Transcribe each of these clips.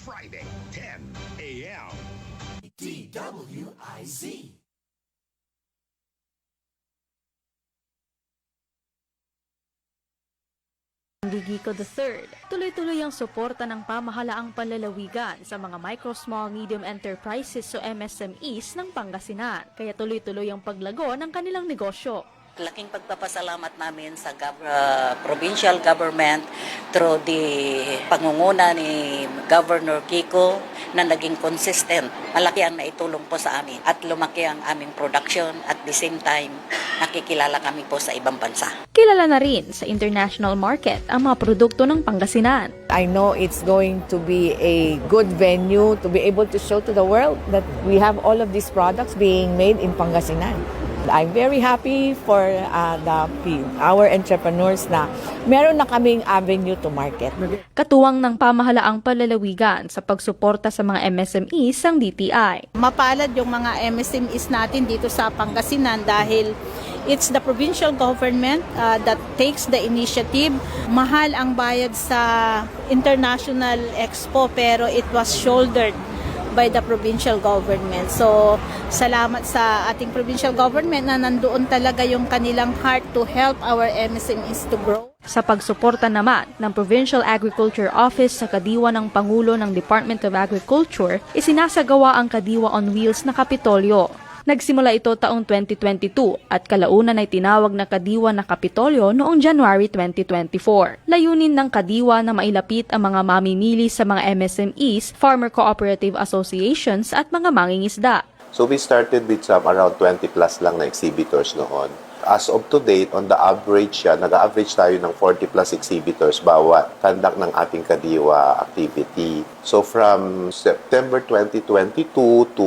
Friday, 10 a.m. DWIZ. Gigico III, tuloy-tuloy ang suporta ng pamahalaang panlalawigan sa mga micro, small, medium enterprises o MSMEs ng Pangasinan. Kaya tuloy-tuloy ang paglago ng kanilang negosyo. Laking pagpapasalamat namin sa provincial government through the pangunguna ni Governor Kiko na naging consistent. Malaki ang naitulong po sa amin at lumaki ang aming production at the same time nakikilala kami po sa ibang bansa. Kilala na rin sa international market ang mga produkto ng Pangasinan. I know it's going to be a good venue to be able to show to the world that we have all of these products being made in Pangasinan. I'm very happy for our entrepreneurs na meron na kaming avenue to market. Katuwang ng pamahalaang panlalawigan sa pagsuporta sa mga MSMEs ang DTI. Mapalad yung mga MSMEs natin dito sa Pangasinan dahil it's the provincial government that takes the initiative. Mahal ang bayad sa International Expo pero it was shouldered by the provincial government. So, salamat sa ating provincial government na nandoon talaga yung kanilang heart to help our MSMEs to grow. Sa pagsuporta naman ng Provincial Agriculture Office sa kadiwa ng Pangulo ng Department of Agriculture, isinasagawa ang Kadiwa on Wheels na Kapitolyo. Nagsimula ito taong 2022 at kalaunan ay tinawag na Kadiwa na Kapitolyo noong January 2024. Layunin ng Kadiwa na mailapit ang mga mamimili sa mga MSMEs, Farmer Cooperative Associations at mga mangingisda. So we started with some around 20 plus lang na exhibitors noon. As of to date, on the average, nag-average tayo ng 40 plus exhibitors bawat conduct ng ating Kadiwa activity. So from September 2022 to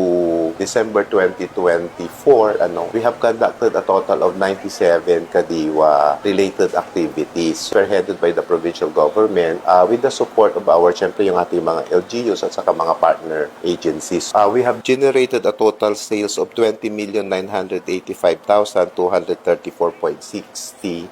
December 2024, we have conducted a total of 97 Kadiwa-related activities. We're headed by the provincial government with the support of syempre yung ating mga LGUs at saka mga partner agencies. We have generated a total sales of 20,985,234.60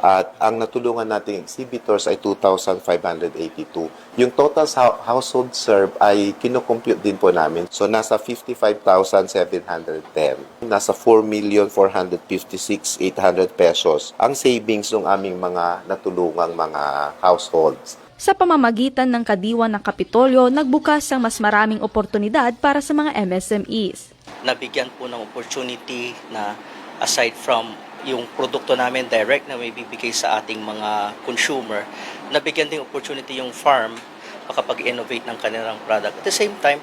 at ang natulungan nating exhibitors ay 2,582. Yung total household served ay kinocompute din po namin. So nasa 55,710. Nasa 4,456,800 pesos ang savings ng aming mga natulungang mga households. Sa pamamagitan ng Kadiwa ng Kapitolyo, nagbukas ang mas maraming oportunidad para sa mga MSMEs. Nabigyan po ng opportunity na aside from yung produkto namin direct na may bibigay sa ating mga consumer, nabigyan ding opportunity yung farm makapag-innovate ng kanilang product. At the same time,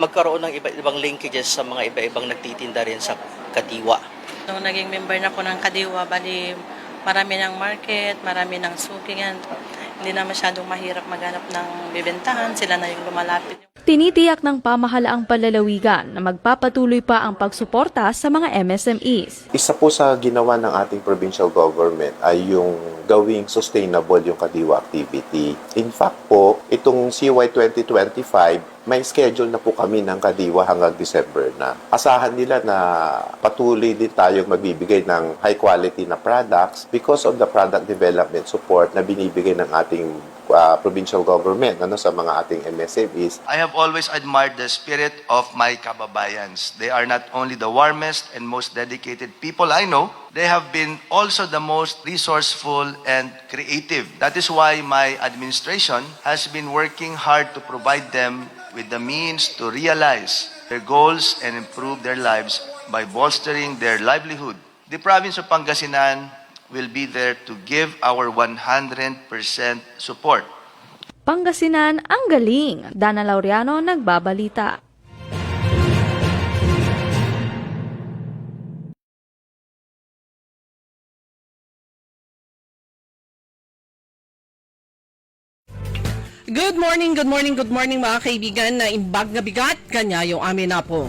magkaroon ng iba-ibang linkages sa mga iba-ibang nagtitinda rin sa Kadiwa. Nung naging member na ko ng Kadiwa, bali marami ng market, marami ng sukingan. Hindi na masyadong mahirap maghanap ng bibentahan, sila na yung lumalapit. Tinitiyak ng pamahalaang panlalawigan na magpapatuloy pa ang pagsuporta sa mga MSMEs. Isa po sa ginawa ng ating provincial government ay yung gawing sustainable yung Kadiwa activity. In fact po, itong CY 2025, may schedule na po kami ng Kadiwa hanggang December na. Asahan nila na patuloy din tayong magbibigay ng high quality na products because of the product development support na binibigay ng ating provincial government sa mga ating MSMEs. I have always admired the spirit of my kababayans. They are not only the warmest and most dedicated people I know, they have been also the most resourceful and creative. That is why my administration has been working hard to provide them with the means to realize their goals and improve their lives by bolstering their livelihood. The province of Pangasinan will be there to give our 100% support. Pangasinan ang galing. Dana Laureano nagbabalita. Good morning mga kaibigan na imbag na bigat, kanya yung amin na po.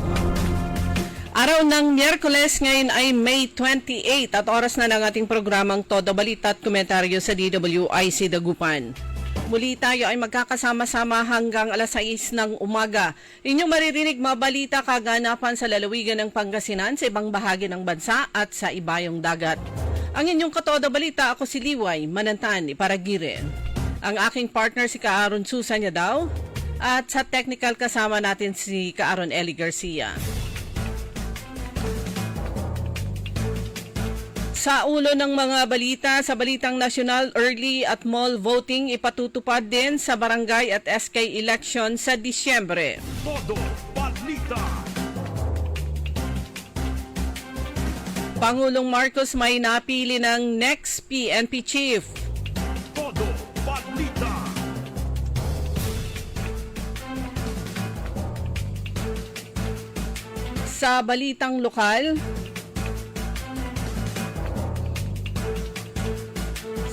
Araw ng Miyerkules ngayon ay May 28 at oras na ng ating programang Todo Balita at Komentaryo sa DWIC Dagupan. Muli tayo ay magkakasama-sama hanggang alas 6 ng umaga. Inyong maririnig mga balita kaganapan sa lalawigan ng Pangasinan sa ibang bahagi ng bansa at sa ibayong dagat. Ang inyong Katodo Balita, ako si Liway Manantan Iparagire. Ang aking partner si Aaron Susan niya daw. At sa technical kasama natin si Kaaron Eli Garcia. Sa ulo ng mga balita, sa balitang nasyonal, early at mall voting ipatutupad din sa barangay at SK election sa Disyembre. Todo balita. Pangulong Marcos may napili ng next PNP chief. Todo balita. Sa balitang lokal,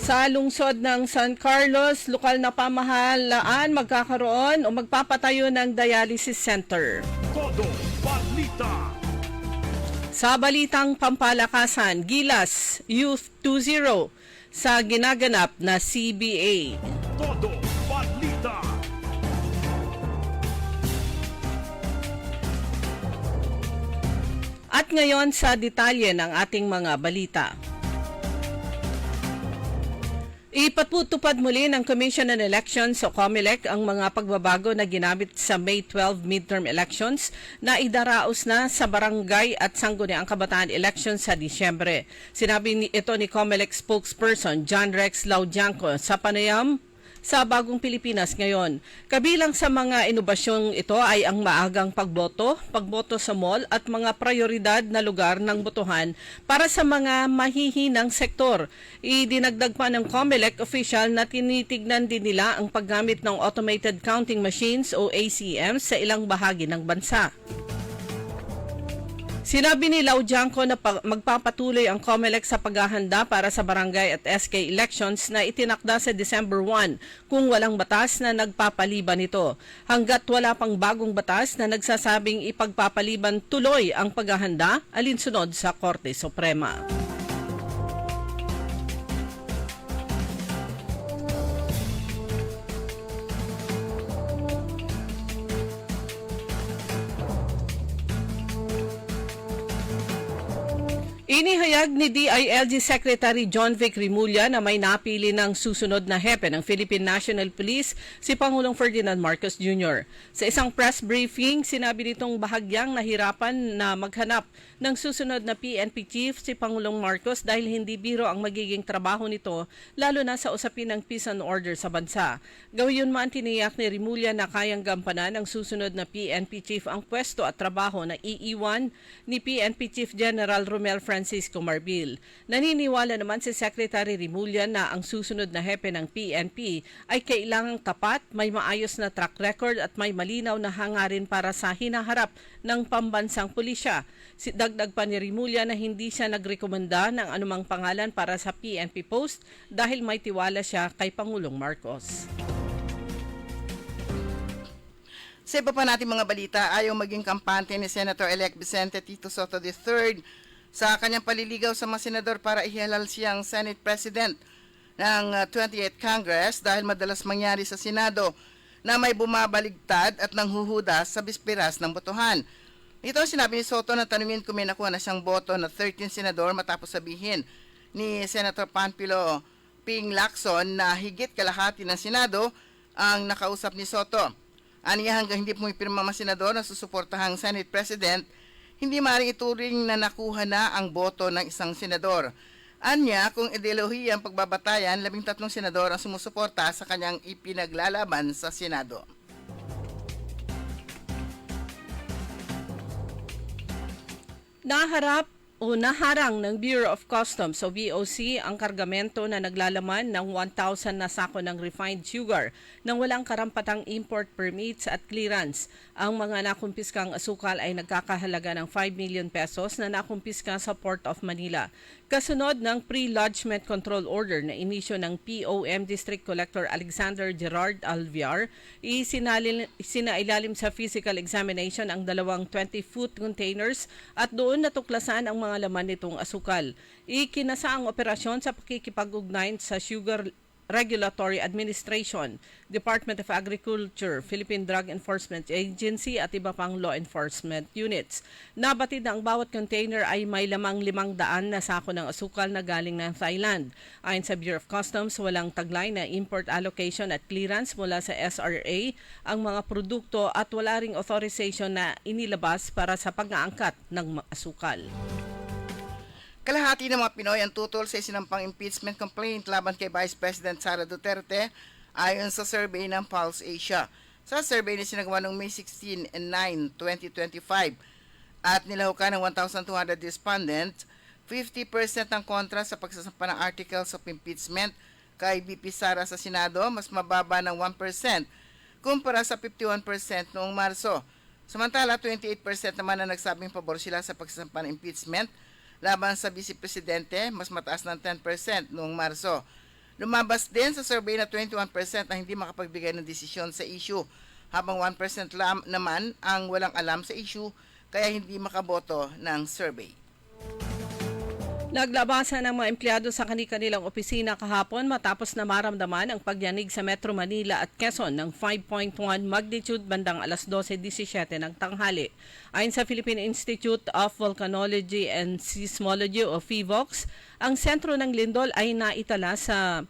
sa lungsod ng San Carlos, lokal na pamahalaan magkakaroon o magpapatayo ng dialysis center. Todo balita. Sa balitang pampalakasan, Gilas Youth 2-0 sa ginaganap na CBA. Todo balita. At ngayon sa detalye ng ating mga balita. Ipatutupad muli ng Commission on Elections o COMELEC ang mga pagbabago na ginamit sa May 12 midterm elections na idaraos na sa barangay at sangguniang kabataan elections sa Disyembre. Sinabi ito ni COMELEC spokesperson John Rex Laudianco sa panayam sa Bagong Pilipinas ngayon. Kabilang sa mga inobasyong ito ay ang maagang pagboto sa mall at mga prioridad na lugar ng botohan para sa mga mahihinang sektor. Idinagdag pa ng COMELEC official na tinitignan din nila ang paggamit ng automated counting machines o ACM sa ilang bahagi ng bansa. Sinabi ni Laudianco na magpapatuloy ang COMELEC sa paghahanda para sa barangay at SK elections na itinakda sa December 1 kung walang batas na nagpapaliban nito. Hanggat wala pang bagong batas na nagsasabing ipagpapaliban tuloy ang paghahanda alinsunod sa Korte Suprema. Inihayag ni DILG Secretary John Vic Rimulya na may napili ng susunod na hepe ng Philippine National Police si Pangulong Ferdinand Marcos Jr. Sa isang press briefing, sinabi nitong bahagyang nahirapan na maghanap ng susunod na PNP chief si Pangulong Marcos dahil hindi biro ang magiging trabaho nito lalo na sa usapin ng peace and order sa bansa. Gayunman tiniyak ni Rimulya na kayang gampanan ng susunod na PNP chief ang pwesto at trabaho na iiwan ni PNP Chief General Romel Francisco Marbil. Naniniwala naman si Secretary Rimulya na ang susunod na hepe ng PNP ay kailangang tapat, may maayos na track record at may malinaw na hangarin para sa hinaharap ng pambansang pulisya. Dagdag pa ni Rimulya na hindi siya nagrekomenda ng anumang pangalan para sa PNP post dahil may tiwala siya kay Pangulong Marcos. Sa iba pa natin mga balita, ayaw maging kampante ni Senator-elect Vicente Tito Soto III sa kanyang paliligaw sa mga senador para ihalal siyang Senate President ng 28th Congress dahil madalas mangyari sa Senado na may bumabaligtad at nanghuhudas sa bisperas ng botohan. Ito ang sinabi ni Soto na tanungin kung may nakuha na siyang boto na 13 senador matapos sabihin ni Senator Panfilo Ping Lacson na higit kalahati ng Senado ang nakausap ni Soto. Aniya hanggang hindi pumipirma mga senador na susuportahang Senate President, hindi maaaring ituring na nakuha na ang boto ng isang senador. Anya, kung ideolohiya ang pagbabatayan, 13 senador ang sumusuporta sa kanyang ipinaglalaban sa Senado. Naharang ng Bureau of Customs o BOC ang kargamento na naglalaman ng 1,000 na sako ng refined sugar nang walang karampatang import permits at clearance. Ang mga nakumpiskang asukal ay nagkakahalaga ng 5 million pesos na nakumpiska sa Port of Manila. Kasunod ng pre-lodgement control order na inisyo ng POM District Collector Alexander Gerard Alviar, isinailalim sa physical examination ang dalawang 20-foot containers at doon natuklasan ang mga laman nitong asukal. Ikinasa ang operasyon sa pakikipag-ugnayan sa Sugar Regulatory Administration, Department of Agriculture, Philippine Drug Enforcement Agency at iba pang law enforcement units. Nabatid na ang bawat container ay may lamang 500 na sako ng asukal na galing ng Thailand. Ayon sa Bureau of Customs, walang taglay na import allocation at clearance mula sa SRA ang mga produkto at wala ring authorization na inilabas para sa pag-aangkat ng asukal. Kalahati ng mga Pinoy ang tutol sa isinampang impeachment complaint laban kay Vice President Sara Duterte ayon sa survey ng Pulse Asia. Sa survey na sinagawa noong May 16 and 9, 2025 at nilahukan ng 1,200 respondents, 50% ang kontra sa pagsasampa ng articles of impeachment kay VP Sara sa Senado, mas mababa ng 1% kumpara sa 51% noong Marso. Samantala, 28% naman na nagsabing pabor sila sa pagsasampa ng impeachment laban sa Vice Presidente, mas mataas ng 10% noong Marso. Lumabas din sa survey na 21% ang hindi makapagbigay ng desisyon sa issue, habang 1% naman ang walang alam sa issue kaya hindi makaboto ng survey. Naglabasan ng mga empleyado sa kanilang opisina kahapon matapos na maramdaman ang pagyanig sa Metro Manila at Quezon ng 5.1 magnitude bandang alas 12:17 ng tanghali. Ayon sa Philippine Institute of Volcanology and Seismology o PHIVOLCS, ang sentro ng lindol ay naitala sa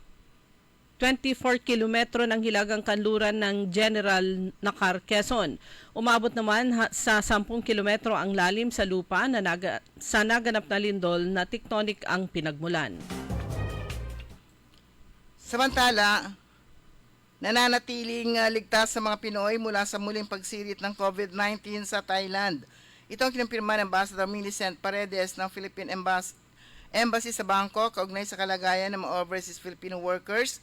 24 kilometro ng hilagang kanluran ng General Nakar, Quezon. Umabot naman sa 10 kilometro ang lalim sa lupa na sa naganap na lindol na tectonic ang pinagmulan. Samantala, nananatiling ligtas sa mga Pinoy mula sa muling pagsirit ng COVID-19 sa Thailand. Ito ang kinumpirma ng Ambassador Millicent Paredes ng Philippine Embassy sa Bangkok kaugnay sa kalagayan ng mga overseas Filipino workers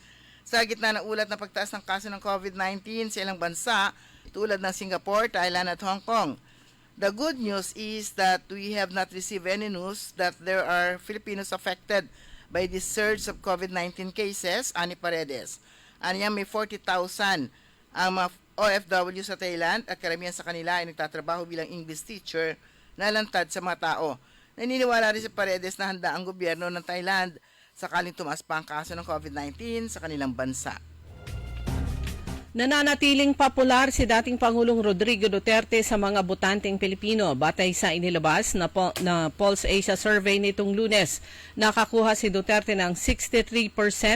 sa gitna ng ulat na pagtaas ng kaso ng COVID-19 sa ilang bansa tulad ng Singapore, Thailand at Hong Kong. The good news is that we have not received any news that there are Filipinos affected by this surge of COVID-19 cases, ani Paredes. Aniya may 40,000 ang mga OFW sa Thailand at karamihan sa kanila ay nagtatrabaho bilang English teacher na lantad sa mga tao. Naniniwala rin si Paredes na handa ang gobyerno ng Thailand sakaling tumaas pa ang kaso ng COVID-19 sa kanilang bansa. Nananatiling popular si dating Pangulong Rodrigo Duterte sa mga botanteng Pilipino batay sa inilabas na Pulse Asia survey nitong Lunes. Nakakuha si Duterte ng 63%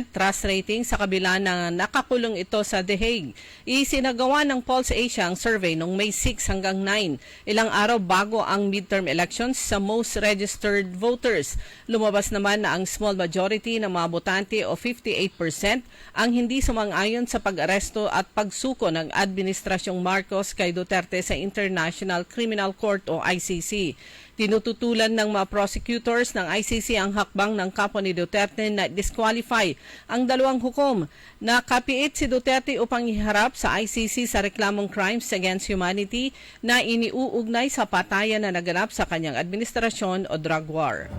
trust rating sa kabila na nakakulong ito sa The Hague. Isinagawa ng Pulse Asia ang survey noong May 6 hanggang 9, ilang araw bago ang midterm elections sa most registered voters. Lumabas naman na ang small majority ng mga botante o 58% ang hindi sumang-ayon sa pag-aresto at pagsuko ng Administrasyong Marcos kay Duterte sa International Criminal Court o ICC. Tinututulan ng mga prosecutors ng ICC ang hakbang ng kapwa ni Duterte na disqualify ang dalawang hukom. Nakapiit si Duterte upang iharap sa ICC sa reklamong crimes against humanity na iniuugnay sa patayan na naganap sa kanyang administrasyon o drug war.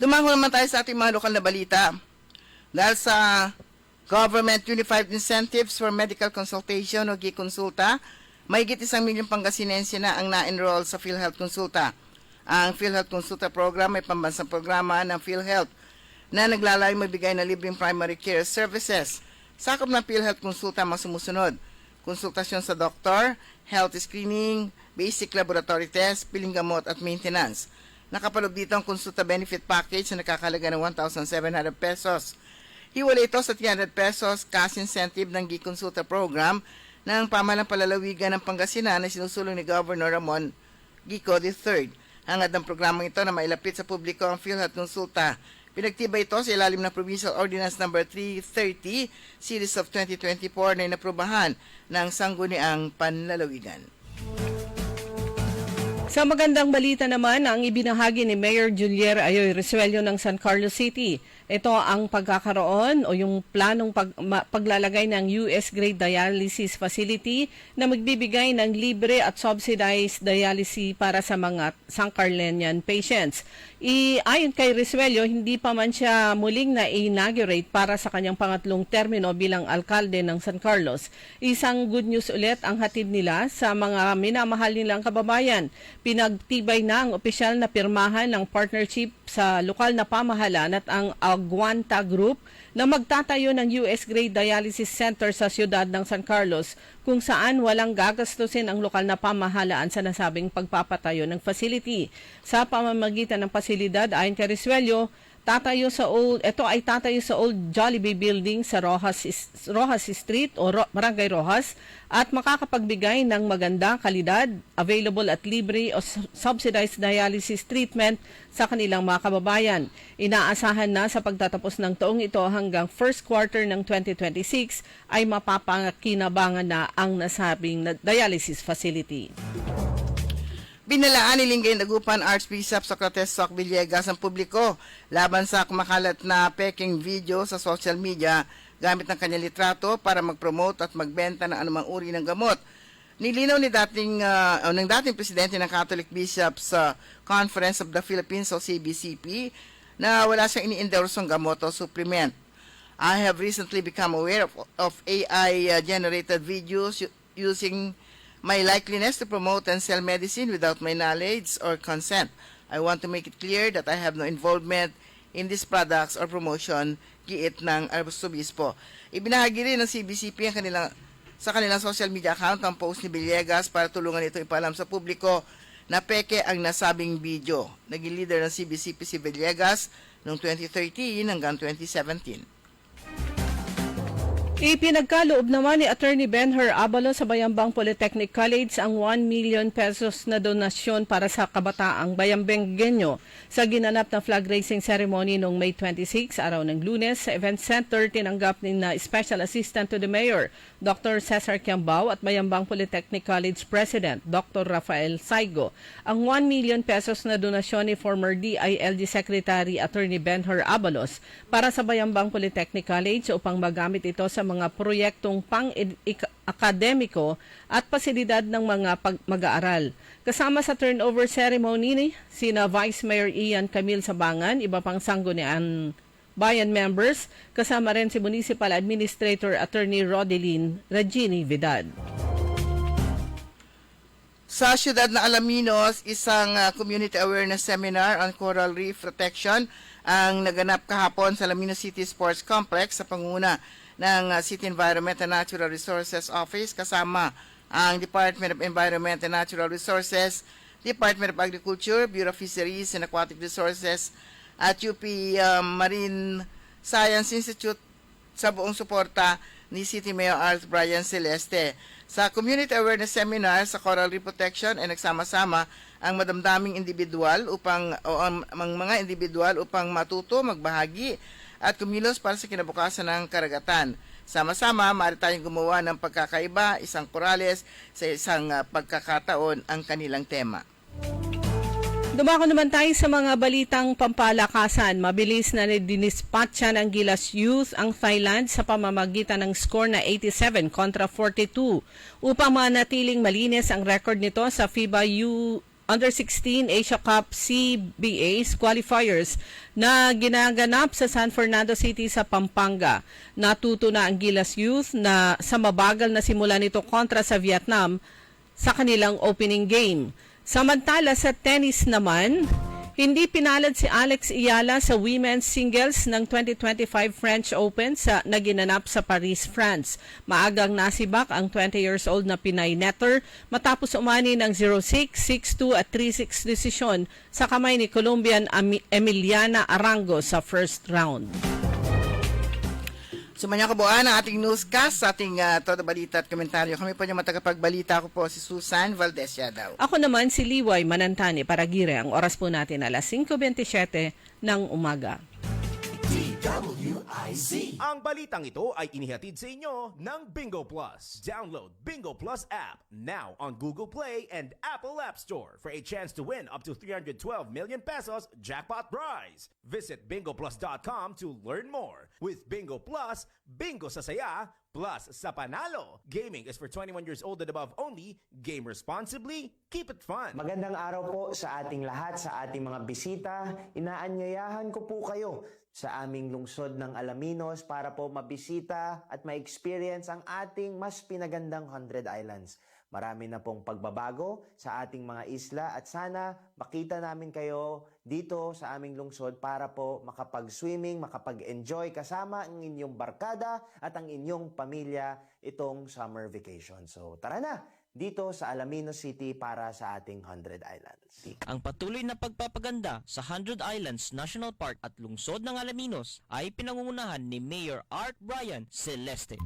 Dumango naman tayo sa ating mga lokal na balita. Dahil sa Government Unified Incentives for Medical Consultation o GIConsulta, mahigit 1 milyong Pangasinense na ang na-enroll sa PhilHealth Consulta. Ang PhilHealth Consulta program ay pambansang programa ng PhilHealth na naglalayong magbigay ng libreng primary care services. Sakop ng PhilHealth Consulta mga sumusunod: konsultasyon sa doktor, health screening, basic laboratory test, piling gamot at maintenance. Nakapaloob dito ang konsulta benefit package na nakakalaga ng 1,700 pesos. Hiwalay ito sa 300 pesos cash incentive ng GIConsulta program ng pamahalang palalawigan ng Pangasinan na sinusulong ni Governor Ramon Gico III. Hangad ng programang ito na mailapit sa publiko ang PhilHealth Consulta. Pinagtibay ito sa ilalim ng Provincial Ordinance No. 330 Series of 2024 na inaprubahan ng Sangguniang Panlalawigan. Sa magandang balita naman, ang ibinahagi ni Mayor Julier Ayoy Resuello ng San Carlos City. Ito ang pagkakaroon o yung planong paglalagay ng US-grade dialysis facility na magbibigay ng libre at subsidized dialysis para sa mga Sangcarlenian patients. Ayon kay Resuello, hindi pa man siya muling na-inaugurate para sa kanyang pangatlong termino bilang alkalde ng San Carlos. Isang good news ulit ang hatid nila sa mga minamahal nilang kababayan. Pinagtibay na ang opisyal na pirmahan ng partnership sa lokal na pamahalaan at ang Aguanta Group na magtatayo ng US-grade dialysis center sa siyudad ng San Carlos kung saan walang gagastusin ang lokal na pamahalaan sa nasabing pagpapatayo ng facility. Sa pamamagitan ng pasilidad, ayon kay Risuello, ito ay tatayo sa Old Jollibee Building sa Rojas Street o Barangay Rojas at makakapagbigay ng maganda kalidad, available at libre o subsidized dialysis treatment sa kanilang mga kababayan. Inaasahan na sa pagtatapos ng taong ito hanggang first quarter ng 2026 ay mapapakinabangan na ang nasabing dialysis facility. Binalaan ni Linggay Dagupan Archbishop Socrates Soc Villegas ang publiko laban sa kumakalat na peking video sa social media gamit ng kanyang litrato para mag-promote at magbenta ng anumang uri ng gamot. Nilinaw ni dating presidente ng Catholic Bishops sa Conference of the Philippines o CBCP na wala siyang ini-endorsong gamot o supplement. I have recently become aware of AI-generated videos using my likeliness to promote and sell medicine without my knowledge or consent. I want to make it clear that I have no involvement in these products or promotion, giit ng Arzobispo. Ibinahagi rin ng CBCP sa kanilang social media account ang post ni Villegas para tulungan ito ipaalam sa publiko na peke ang nasabing video. Naging leader ng CBCP si Villegas noong 2013 hanggang 2017. Ipinagkaloob naman ni Attorney Benher Abalos sa Bayambang Polytechnic College ang 1 million pesos na donasyon para sa kabataang Bayambenggenyo sa ginanap na flag raising ceremony noong May 26, araw ng Lunes, sa Event Center. Tinanggap ni na Special Assistant to the Mayor, Dr. Cesar Quiambao at Bayambang Polytechnic College President, Dr. Rafael Saigo. Ang 1 million pesos na donasyon ni former DILG Secretary Attorney Benher Abalos para sa Bayambang Polytechnic College upang magamit ito sa mga proyektong pang-akademiko at pasilidad ng mga mag-aaral. Kasama sa turnover ceremony sina Vice Mayor Ian Camille Sabangan, iba pang sangguniang bayan members, kasama rin si Municipal Administrator Attorney Rodeline Regini Vidal. Sa siyudad na Alaminos, isang community awareness seminar on coral reef protection ang naganap kahapon sa Alaminos City Sports Complex sa pangunguna ng City Environment and Natural Resources Office kasama ang Department of Environment and Natural Resources, Department of Agriculture, Bureau of Fisheries and Aquatic Resources at UP Marine Science Institute sa buong suporta ni City Mayor Art Brian Celeste. Sa Community Awareness Seminar sa Coral Reef Protection ay nagsama-sama ang madamdaming mga individual upang matuto, magbahagi at kumilos para sa kinabukasan ng karagatan. Sama-sama, maaari tayong gumawa ng pagkakaiba, isang korales sa isang pagkakataon ang kanilang tema. Dumako naman tayo sa mga balitang pampalakasan. Mabilis na dinispatcha ng Gilas Youth ang Thailand sa pamamagitan ng score na 87 kontra 42 upang manatiling malinis ang record nito sa FIBA Under-16 Asia Cup CBA's qualifiers na ginaganap sa San Fernando City sa Pampanga. Natuto na ang Gilas Youth na sa mabagal na simula nito kontra sa Vietnam sa kanilang opening game. Samantala sa tennis naman, hindi pinalad si Alex Iyala sa women's singles ng 2025 French Open na ginanap sa Paris, France. Maagang nasibak ang 20 years old na Pinay netter matapos umani ng 0-6, 6-2 at 3-6 desisyon sa kamay ni Colombian Emiliana Arango sa first round. Sumanya kabuuan ang ating newscast sa ating todo balita at komentaryo. Kami po yung matagapagbalita ko po si Susan Valdez Yadaw. Ako naman si Liway Manantani para Gire. Ang oras po natin alas 5:27 ng umaga. DWIZ. Ang balitang ito ay inihatid sa inyo ng Bingo Plus. Download Bingo Plus app now on Google Play and Apple App Store for a chance to win up to 312 million pesos jackpot prize. Visit bingoplus.com to learn more. With Bingo Plus, bingo sa saya, plus sa panalo. Gaming is for 21 years old and above only. Game responsibly. Keep it fun. Magandang araw po sa ating lahat, sa ating mga bisita. Inaanyayahan ko po kayo sa aming lungsod ng Alaminos para po mabisita at ma-experience ang ating mas pinagandang 100 Islands. Marami na pong pagbabago sa ating mga isla at sana makita namin kayo dito sa aming lungsod para po makapag-swimming, makapag-enjoy kasama ang inyong barkada at ang inyong pamilya itong summer vacation. So tara na dito sa Alaminos City para sa ating 100 Islands. Ang patuloy na pagpapaganda sa 100 Islands National Park at lungsod ng Alaminos ay pinangungunahan ni Mayor Art Brian Celeste.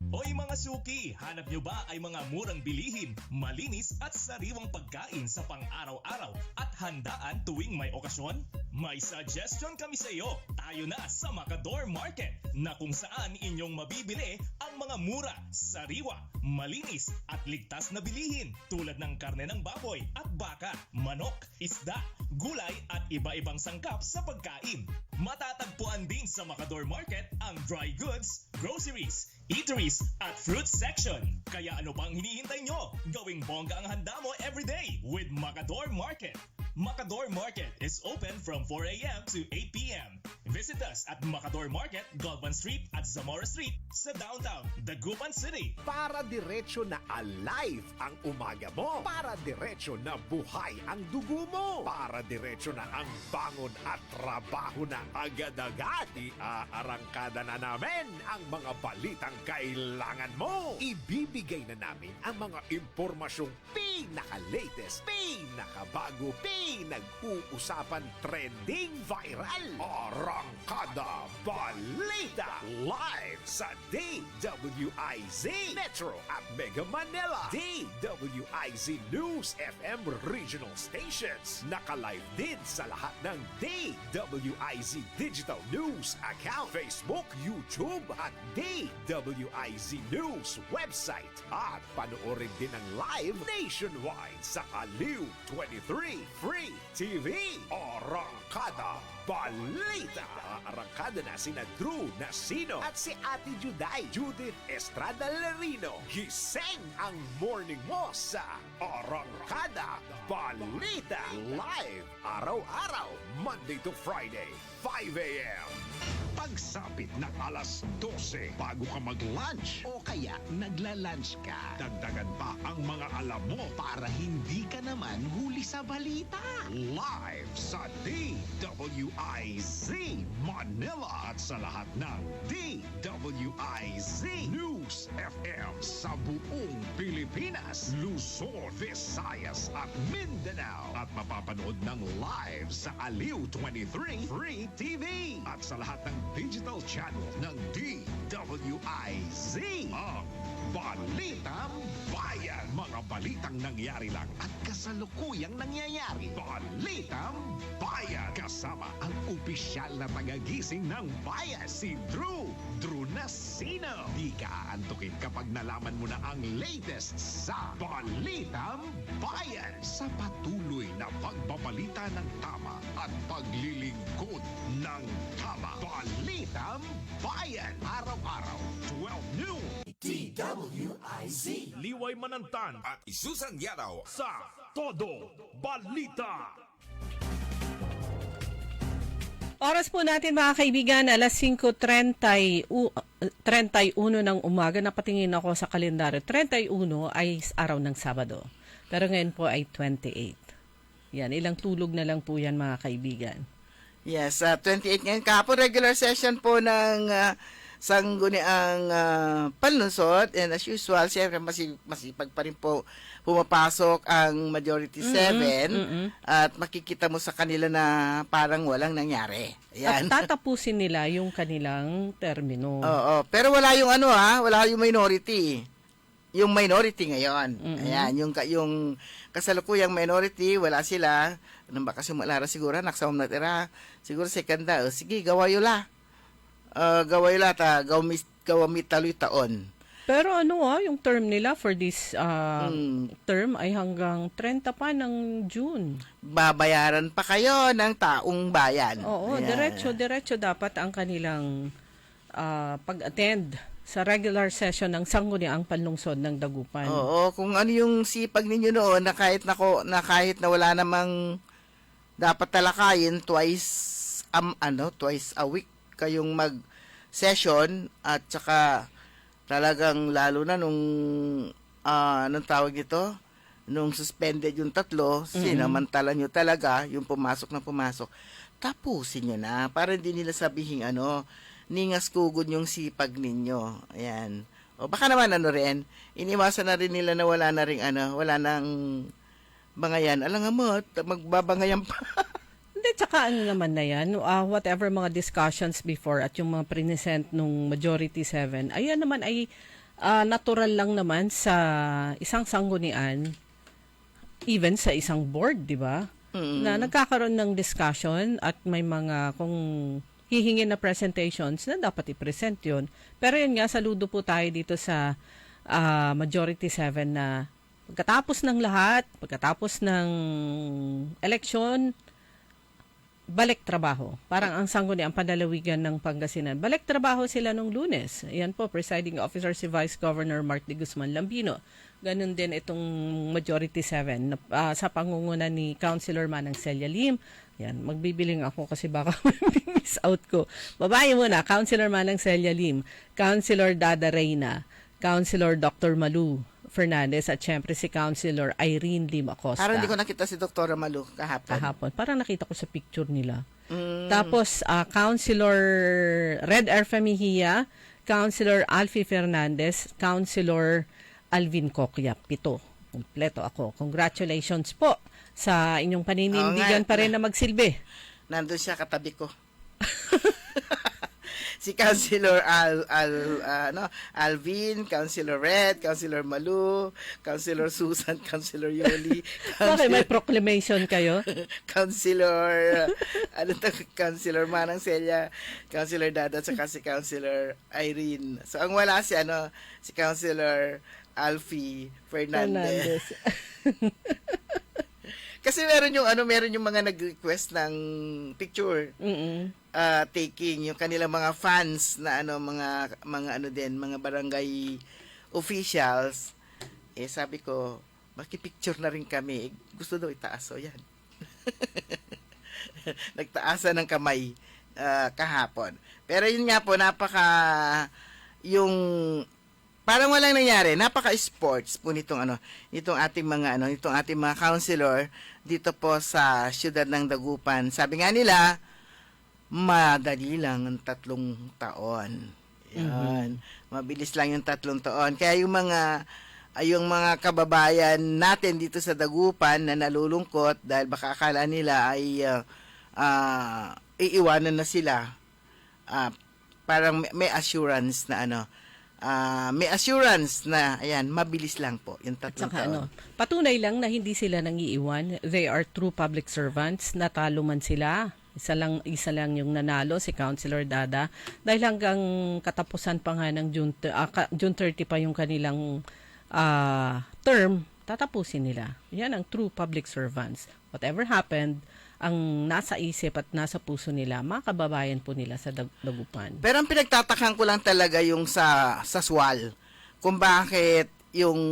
Hoy mga suki, hanap nyo ba ay mga murang bilihin, malinis at sariwang pagkain sa pang-araw-araw at handaan tuwing may okasyon? May suggestion kami sa iyo. Tayo na sa Macador Market na kung saan inyong mabibili ang mga mura, sariwa, malinis at ligtas na bilihin tulad ng karne ng baboy at baka, manok, isda, gulay at iba-ibang sangkap sa pagkain. Matatagpuan din sa Macador Market ang dry goods, groceries, eateries at fruit section. Kaya ano pang hinihintay nyo? Gawing bongga ang handa mo everyday with Macador Market. Macador Market is open from 4 a.m. to 8 p.m. Visit us at Macador Market, Galvan Street at Zamora Street sa downtown Dagupan City. Para diretso na alive ang umaga mo. Para diretso na buhay ang dugo mo. Para diretso na ang bangon at trabaho na agad-agad. Iaarangkada na namin ang mga balitang kailangan mo. Ibibigay na namin ang mga impormasyong pinaka-latest, pinakabago, pinag-uusapan, trending, viral. Arangkada Balita live sa DWIZ Metro at Mega Manila. DWIZ News FM regional stations. Naka-live din sa lahat ng DWIZ Digital News account, Facebook, YouTube at DWIZ News website. At panoorin din ang live nationwide sa Aliw 23 Free TV. Arangkada Balita. Arangkada na sina Drew Nasino at si Ate Juday, Judith Estrada Lerino. Gising ang morning mo sa Arangkada Balita. Live araw-araw, Monday to Friday, 5 a.m. Pagsapit ng alas 12 bago ka mag-lunch o kaya nagla-lunch ka, dagdagan pa ang mga alam mo para hindi ka naman huli sa balita. Live sa DWIZ Manila at sa lahat ng DWIZ News FM sa buong Pilipinas, Luzon, Visayas at Mindanao. At mapapanood ng live sa Aliw 23 Free TV at sa lahat ng digital channel ng DWIZ. Ang Balitang Bayan. Mga balitang nangyari lang at kasalukuyang nangyayari. Balitang Bayan. Kasama ang opisyal na tagagising ng bayan, si Drew Nasino. Di ka aantukin kapag nalaman mo na ang latest sa Balitang Bayan. Sa patuloy na pagbabalita ng tama at paglilingkod ng tama. Balitang Bayan. Araw-araw, 12 noon. DWIZ. Liway Manantan at Isusan Yaraw sa Todo Balita. Oras po natin mga kaibigan, alas 5:31 ng umaga. Napatingin ako sa kalendaryo. 31 ay araw ng Sabado. Pero ngayon po ay 28. Yan, ilang tulog na lang po yan mga kaibigan. Yes, 28 ngayon. Kahapon regular session po ng Sangguniang Panlunsod, and as usual, siyempre masipag pa rin po pumapasok ang Majority 7 at makikita mo sa kanila na parang walang nangyari. Ayan. At tatapusin nila yung kanilang termino. Oo, pero wala yung wala yung minority. Yung minority ngayon. Ayan, yung kasalukuyang minority, wala sila. Anong ba kasi malara siguro, naksawam na tira. Siguro sekanda, sige, gawayo la. Gawayo la, gawamit taloy taon. Pero yung term nila for this term ay hanggang 30 pa ng June. Babayaran pa kayo ng taong bayan. Oo, ayan. diretso dapat ang kanilang pag-attend sa regular session ng Sangguniang Panlungsod ng Dagupan. Oo, kung ano yung sipag ninyo noon na kahit na wala namang dapat talakayin twice a week kayong mag-session at saka talagang lalo na nung anong tawag ito? Nung suspended yung 3, sinamantala nyo talaga yung pumasok na pumasok. Tapusin nyo na para hindi nila sabihin ningas kugod yung sipag ninyo. Ayan. O baka naman iniwasan na rin nila na wala na ring wala nang bangayan. Alam nga mo, magbabangayan pa. Hindi, tsaka naman na yan, whatever mga discussions before at yung mga present nung Majority 7, ayan naman ay natural lang naman sa isang sanggunian, even sa isang board, di ba? Na nagkakaroon ng discussion at may mga kung hihingin na presentations na dapat i-present yun. Pero yun nga, saludo po tayo dito sa Majority 7 na pagkatapos ng lahat, pagkatapos ng eleksyon, balik trabaho. Parang ang sangguniang panlalawigan ng Pangasinan. Balik trabaho sila nung Lunes. Ayan po, presiding officer si Vice Governor Mark D. Guzman Lambino. Ganun din itong Majority 7 sa pangunguna ni Councilor Manang Celia Lim. Yan, magbibiling ako kasi baka miss out ko. Babae muna, Councilor Manang Celia Lim, Councilor Dada Reyna, Councilor Dr. Malu Fernandez at syempre si Councilor Irene Lim Acosta. Parang hindi ko nakita si Dr. Malu kahapon. Parang nakita ko sa picture nila. Tapos, Councilor Red Erfa Mejia, Councilor Alfie Fernandez, Councilor Alvin Coquia. 7. Kompleto ako. Congratulations po sa inyong paninindigan pa rin na magsilbi. Nandun siya katabi ko. Si Councilor Alvin, Councilor Red, Councilor Malu, Councilor Susan, Councilor Yoli. Bakit may proclamation kayo? Councilor Councilor Manang Celia, Councilor Dada, saka si Councilor Irene. So ang wala si si Councilor Alfie Fernandez. Kasi meron yung mga nag-request ng picture. Taking yung kanilang mga fans na mga barangay officials. Sabi ko, maki-picture na rin kami. Gusto daw itaas. So yan. Nagtaasan ng kamay kahapon. Pero yun nga po, parang walang nangyari. Napaka-sports po nitong ating mga councilor dito po sa siyudad ng Dagupan. Sabi nga nila, madali lang ang 3 taon. Yan. Mabilis lang yung 3 taon. Kaya yung mga kababayan natin dito sa Dagupan na nalulungkot dahil baka akala nila ay iiwanan na sila. Parang may assurance na ayan, mabilis lang po yung 3 taon. Patunay lang na hindi sila nangiiwan. They are true public servants. Natalo man sila. Isa lang yung nanalo, si Councilor Dada. Dahil hanggang katapusan pa nga ng June 30 pa yung kanilang term, tatapusin nila. Yan ang true public servants. Whatever happened, ang nasa isip at nasa puso nila, mga kababayan po nila sa Dagupan. Pero ang pinagtatakhan ko lang talaga yung sa SWAL. Kung bakit yung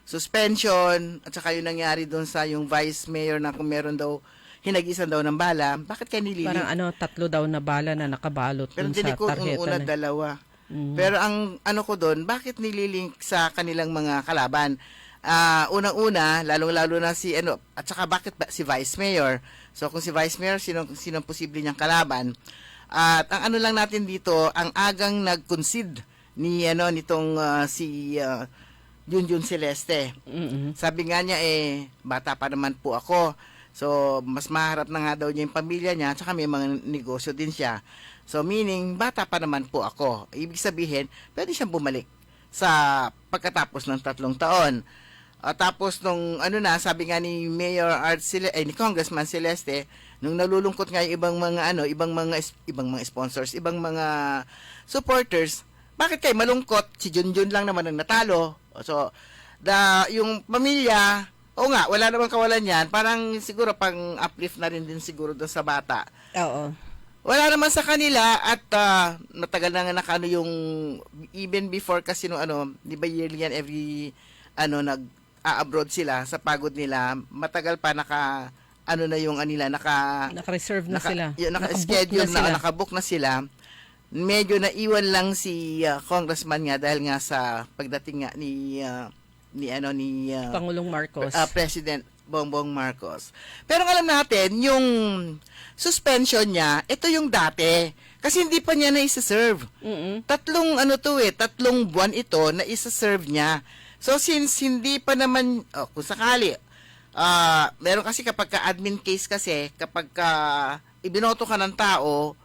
suspension at saka yung nangyari doon sa yung vice mayor na kung meron daw hinagisan daw ng bala, bakit kaya nililink? Parang 3 daw na bala na nakabalot dun sa tarjeta. Pero una 2. Pero ang ko doon, bakit nililink sa kanilang mga kalaban? Unang-una, lalong-lalo na at saka bakit si Vice Mayor? So kung si Vice Mayor, sino posible niyang kalaban? At ang lang natin dito, ang agang nag-concede nitong si Junjun Celeste. Sabi nga niya bata pa naman po ako. So mas maharap na nga daw niya yung pamilya niya, at saka may mga negosyo din siya. So meaning, bata pa naman po ako. Ibig sabihin, pwede siyang bumalik sa pagkatapos ng 3 taon. Tapos nung sabi nga ni Mayor ni Congressman Celeste, nung nalulungkot nga yung ibang mga sponsors, ibang mga supporters, bakit kayo malungkot? Si Junjun lang naman ang natalo. So yung pamilya, wala namang kawalan yan. Parang siguro pang uplift na rin din siguro doon sa bata. Oo. Wala naman sa kanila at matagal na nga yung even before kasi di ba yearly yan every nag-abroad sila sa pagod nila, matagal pa naka-reserve na sila. Naka-schedule na, naka-book na sila. Medyo naiwan lang si congressman nga dahil nga sa pagdating nga ni Pangulong Marcos. President Bongbong Marcos. Pero ang alam natin, yung suspension niya, ito yung dati. Kasi hindi pa niya na isa-serve. Tatlong buwan ito na isa-serve niya. So since hindi pa naman, kung sakali, meron kasi kapag ka-admin case kasi, kapag ibinoto ka ng tao,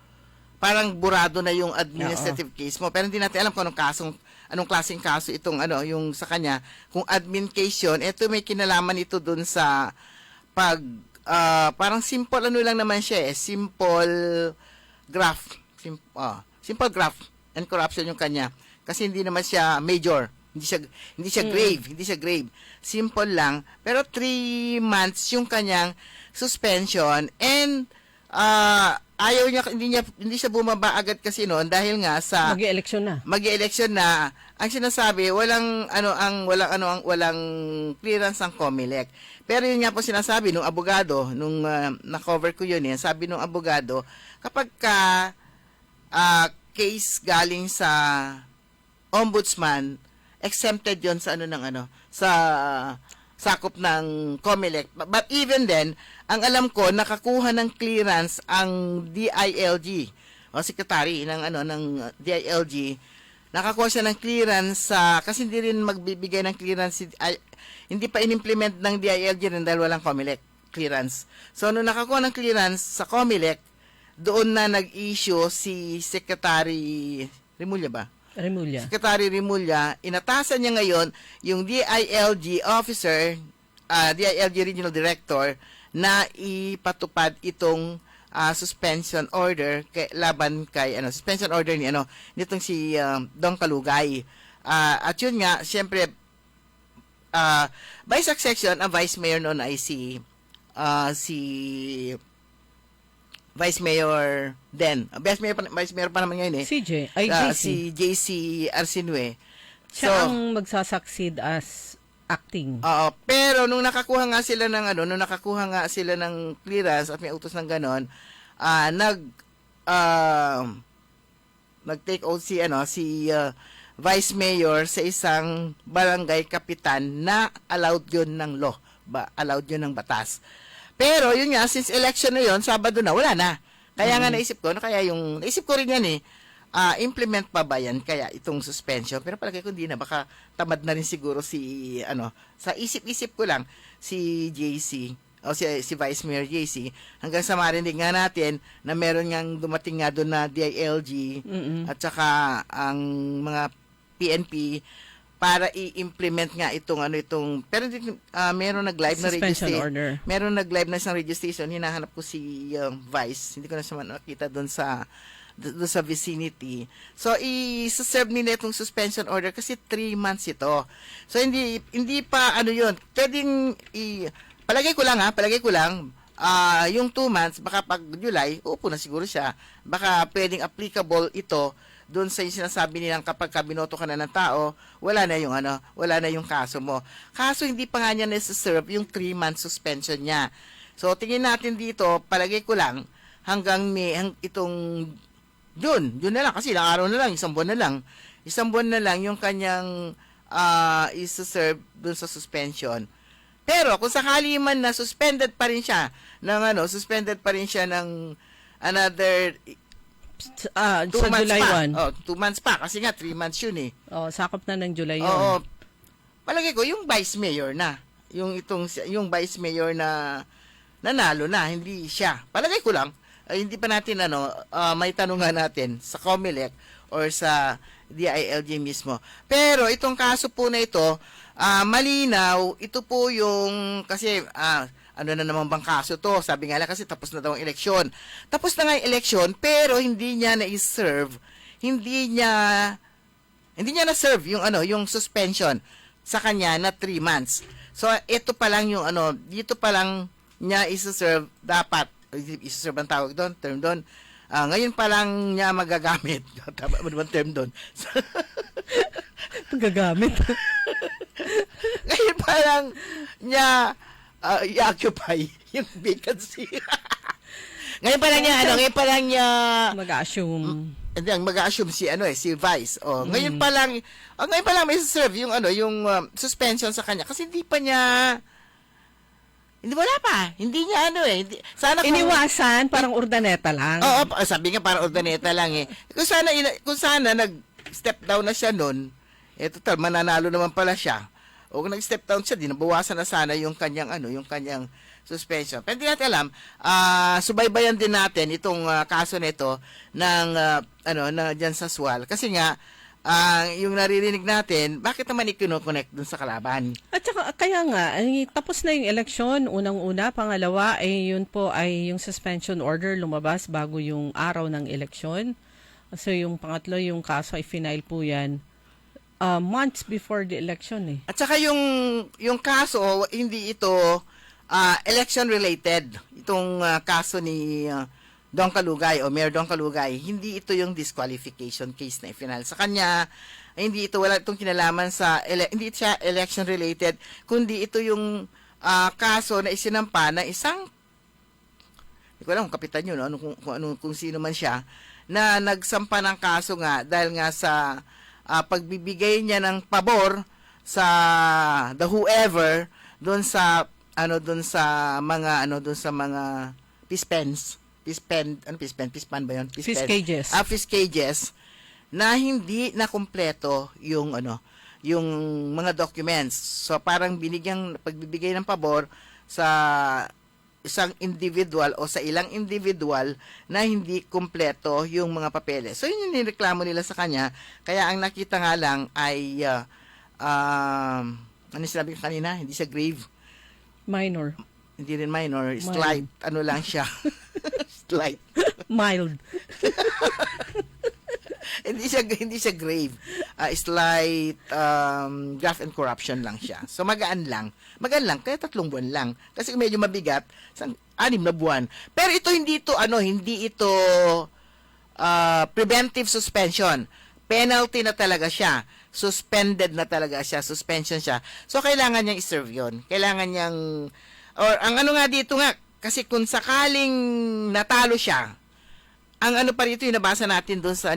parang burado na yung administrative case mo. Pero hindi natin alam kung anong klaseng kaso itong yung sa kanya. Kung admin case yun, ito may kinalaman ito dun sa parang simple lang naman siya simple graft. Simple graft and corruption yung kanya. Kasi hindi naman siya major. Hindi siya grave. Simple lang. Pero 3 months yung kanyang suspension and ayaw niya, hindi siya bumaba agad kasi noon dahil nga sa Mag-i-election na. Ang sinasabi, walang clearance ang COMELEC. Pero yun nga po sinasabi nung abogado, nung na-cover ko yun, sabi nung abogado, kapag case galing sa ombudsman, exempted yon sa sa sakop ng COMELEC. But even then, ang alam ko, nakakuha ng clearance ang DILG o secretary ng DILG. Nakakuha siya ng clearance kasi hindi rin magbibigay ng clearance, hindi pa in-implement ng DILG rin dahil walang COMELEC clearance. So, nung nakakuha ng clearance sa COMELEC, doon na nag-issue si Secretary Remulla ba? Secretary Remulla, inatasan niya ngayon yung DILG officer, DILG Regional Director, na ipatupad itong suspension order laban kay suspension order nitong si Dong Kalugay. At yun nga, siyempre by succession, ang Vice Mayor noon ay si Vice Mayor Vice Mayor pa naman ngayon si JC Arsinue. Siya ang magsasucceed as acting. Pero nung nakakuha nga sila ng clearance at may utos ng ganon, nag-take oath si Vice Mayor sa isang barangay kapitan na allowed yun ng law, allowed yun ng batas. Pero yun nga, since election na yun, Sabado na, wala na. Kaya nga naisip ko rin yan implement pa ba yan kaya itong suspension? Pero palagay ko hindi na, baka tamad na rin siguro sa isip-isip ko lang, si JC, o si Vice Mayor JC, hanggang sa marinig nga natin na meron ngang dumating nga doon na DILG at saka ang mga PNP para i-implement nga itong pero meron nag-live na registration. Meron nag-live na isang registration, hinahanap ko si Vice. Hindi ko na siya nakita doon sa vicinity. So i-serve nila itong suspension order kasi 3 months ito. So hindi pa yun. Pwedeng palagay ko lang yung 2 months, baka pag July, upo na siguro siya. Baka pwedeng applicable ito doon sa sinasabi nilang kapag binoto ka na ng tao, wala na yung kaso mo. Kaso hindi pa nga niya nasa-serve yung 3-month suspension niya. So tingin natin dito, palagay ko lang hanggang itong June na lang kasi ilang araw na lang, isang buwan na lang yung kanyang isa-serve doon sa suspension. Pero kung sakali man na suspended pa rin siya ng another 2 months July pa. 1. 2 months pa kasi nga 3 months yun sakop na ng July yun. Palagay ko yung Vice Mayor na, yung Vice Mayor na nanalo na, hindi siya. Palagay ko lang, hindi pa natin may tanungan natin sa COMELEC or sa DILG mismo. Pero itong kaso po na ito, malinaw, ito po yung kasi ano na naman bang kaso to? Sabi nga lang kasi tapos na daw ang eleksyon. Tapos na nga yung eleksyon, pero hindi niya na-serve, hindi niya na-serve yung suspension sa kanya na 3 months. So ito pa lang yung dito pa lang niya isa-serve, dapat isa-serve ang tawag doon, term doon. Ngayon pa lang niya magagamit. Tama mo naman term doon. Gagamit. Ngayon pa lang niya i-occupy yung vacancy. Ngayon pa lang niya mag-assume. hindi ang mag-assume si Vice. Ngayon pa lang may serve yung suspension sa kanya kasi wala pa. Hindi niya sana Iniwasan, parang ordaneta lang. Oo, sabi nga parang ordaneta lang eh. Kung sana nag-step down na siya noon, total mananalo naman pala siya. O kung nag-step down siya, dinabawasan na sana yung kanyang suspension. Pero hindi natin alam, subaybayan din natin itong kaso nito ng na diyan sa SWAL kasi nga yung naririnig natin, bakit naman i-connect dun sa kalaban? At saka, kaya nga, tapos na yung eleksyon, unang-una, pangalawa, yun po ay yung suspension order lumabas bago yung araw ng eleksyon. So yung pangatlo, yung kaso ay final po yan months before the election At saka yung kaso, hindi ito election-related. Itong kaso ni Don Kalugay o Mayor Don Kalugay, hindi ito yung disqualification case na final sa kanya. Hindi ito, wala itong kinalaman hindi siya election related, kundi ito yung kaso na isinampa na isang, hindi ko alam kung kapitan yun, kung sino man siya, na nagsampa ng kaso nga dahil nga sa pagbibigay niya ng pabor sa the whoever doon sa mga pispan ba yun? Fish cages. Fish cages na hindi na kumpleto yung mga documents. So parang pagbibigay ng pabor sa isang individual o sa ilang individual na hindi kumpleto yung mga papeles. So yun yung nireklamo nila sa kanya. Kaya ang nakita nga lang ay ano sinabi ko kanina? Hindi siya grave. Minor. Hindi rin minor. Slight. Ano lang siya. Slight. Mild. hindi siya grave. Slight graft and corruption lang siya. So magaan lang. Kaya 3 buwan lang. Kasi medyo mabigat, 6 na buwan. Pero ito hindi ito preventive suspension. Penalty na talaga siya. Suspended na talaga siya. Suspension siya. So kailangan niyang i-serve yun. Kailangan niyang ang nga dito nga, kasi kung sakaling natalo siya, ang pa rito yung nabasa natin doon sa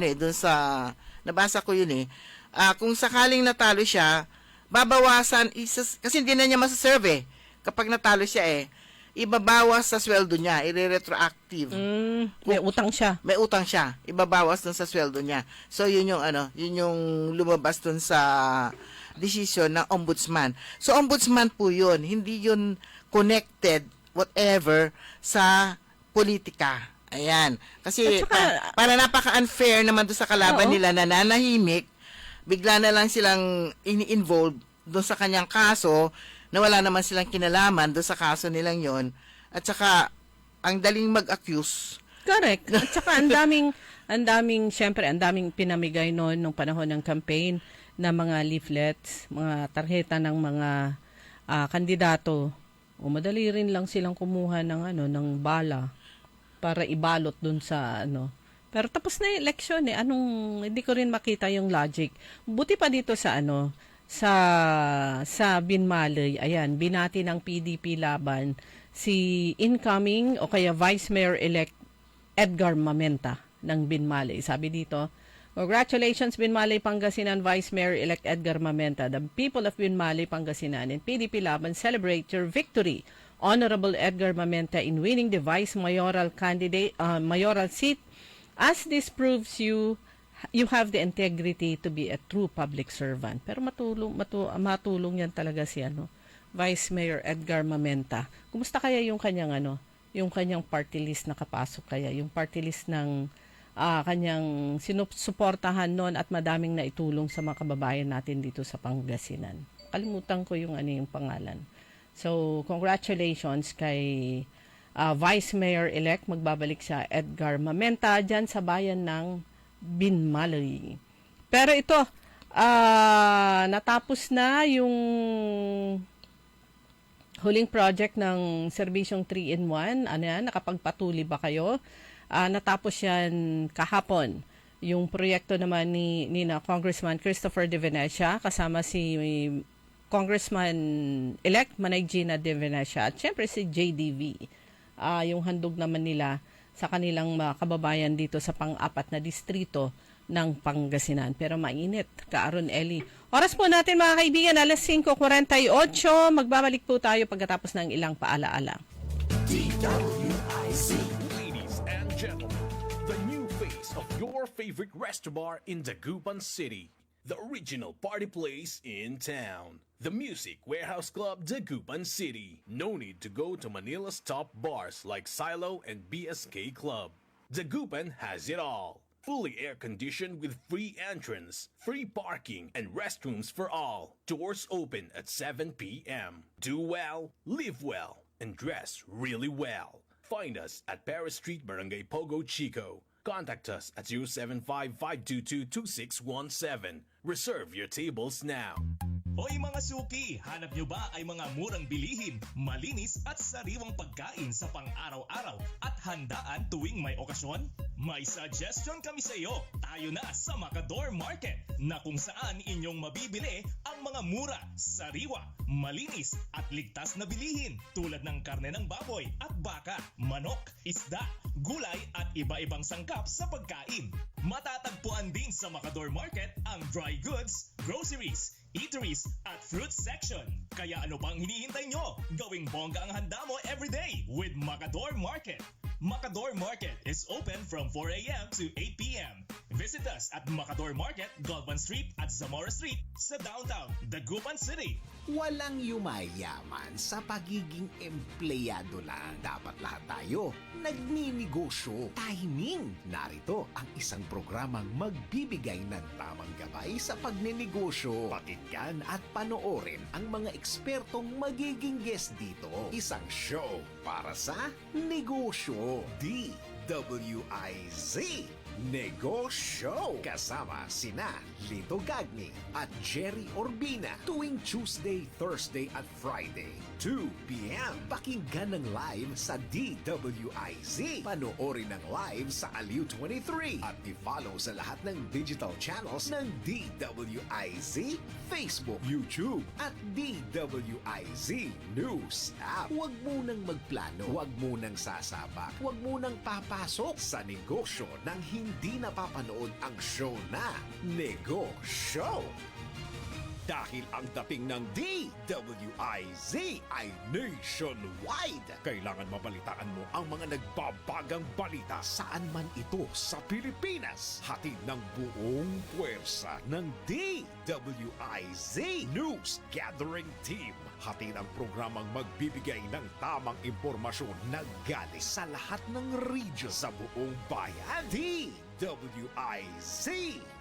nabasa ko yun kung sakaling natalo siya, babawasan, kasi hindi na niya masaserve kapag natalo siya ibabawas sa sweldo niya, i-retroactive. May utang siya. Ibabawas dun sa sweldo niya. So yun yung lumabas dun sa decision ng ombudsman. So ombudsman po yun, hindi yun connected whatever sa politika. Ayan. Kasi para napaka-unfair naman doon sa kalaban nila na nanahimik, bigla na lang silang ini-involve doon sa kanyang kaso na wala naman silang kinalaman doon sa kaso nilang yon. At saka ang daling mag-accuse. Correct. At saka ang daming pinamigay noon nung panahon ng campaign na mga leaflets, mga tarjeta ng mga kandidato. O madali rin lang silang kumuha ng bala para ibalot dun sa Pero tapos na yung election hindi ko rin makita yung logic. Buti pa dito sa Binmaley, ayan, binati ng PDP laban si incoming o kaya Vice Mayor-elect Edgar Mamenta ng Binmaley. Sabi dito, congratulations Binmaley Pangasinan Vice Mayor-elect Edgar Mamenta. The people of Binmaley Pangasinan and PDP laban celebrate your victory, Honorable Edgar Mamenta, in winning the vice mayoral mayoral seat, as this proves you have the integrity to be a true public servant. Pero matulong yan talaga si Vice Mayor Edgar Mamenta. Kumusta kaya yung kanyang yung kanyang party list nakapasok kaya, yung party list ng kanyang sinusuportahan noon at madaming naitulong sa mga kababayan natin dito sa Pangasinan. Kalimutan ko yung yung pangalan. So, congratulations kay Vice Mayor-elect, magbabalik siya Edgar Mamenta dyan sa bayan ng Binmaley. Pero ito, natapos na yung huling project ng serbisyong 3-in-1. Nakapagpatuli ba kayo? Natapos yan kahapon. Yung proyekto naman ni Congressman Christopher De Venecia kasama si Congressman-elect Manay Gina De Venecia at syempre si JDV. Yung handog naman nila sa kanilang mga kababayan dito sa pang-apat na distrito ng Pangasinan. Pero mainit, Kaaron Eli. Oras po natin mga kaibigan, alas 5:48. Magbabalik po tayo pagkatapos ng ilang paalaala. DWIZ. Ladies and gentlemen, the new face of your favorite restaurant in Dagupan City. The original party place in town. The Music Warehouse Club, Dagupan City. No need to go to Manila's top bars like Silo and BSK Club. Dagupan has it all. Fully air-conditioned with free entrance, free parking, and restrooms for all. Doors open at 7 p.m. Do well, live well, and dress really well. Find us at Paris Street, Barangay Pogo, Chico. Contact us at 075-522-2617. Reserve your tables now. Hoy mga suki, hanap nyo ba ay mga murang bilihin, malinis at sariwang pagkain sa pang-araw-araw at handaan tuwing may okasyon? May suggestion kami sa iyo. Tayo na sa Macador Market na kung saan inyong mabibili ang mga mura, sariwa, malinis at ligtas na bilihin tulad ng karne ng baboy at baka, manok, isda, gulay at iba-ibang sangkap sa pagkain. Matatagpuan din sa Macador Market ang dry goods, groceries, eateries at fruit section. Kaya ano pang hinihintay nyo? Gawing bongga ang handa mo everyday with Macador Market. Macador Market is open from 4 a.m. to 8 p.m. Visit us at Macador Market, Galvan Street at Zamora Street sa downtown Dagupan City. Walang yumayaman sa pagiging empleyado lang. Dapat lahat tayo nagninegosyo. Timing! Narito ang isang programang magbibigay ng tamang gabay sa pagnenegosyo. Pakinggan at panoorin ang mga ekspertong magiging guest dito. Isang show para sa negosyo. DWIZ Negosyo kasama sina Lito Gagni at Jerry Orbina tuwing Tuesday, Thursday at Friday 2 p.m. Pakinggan ng live sa DWIZ. Panoorin ng live sa Aliw 23 at i-follow sa lahat ng digital channels ng DWIZ, Facebook, YouTube at DWIZ News App. Huwag munang magplano, huwag munang sasabak, huwag munang papasok sa negosyo ng hindi napapanood ang show na Negosyo. Dahil ang dating ng DWIZ ay nationwide. Kailangan mabalitaan mo ang mga nagbabagang balita saan man ito sa Pilipinas. Hatid ng buong puwersa ng DWIZ News Gathering Team. Hatid ang programang magbibigay ng tamang impormasyon na galing sa lahat ng region sa buong bayan. DWIZ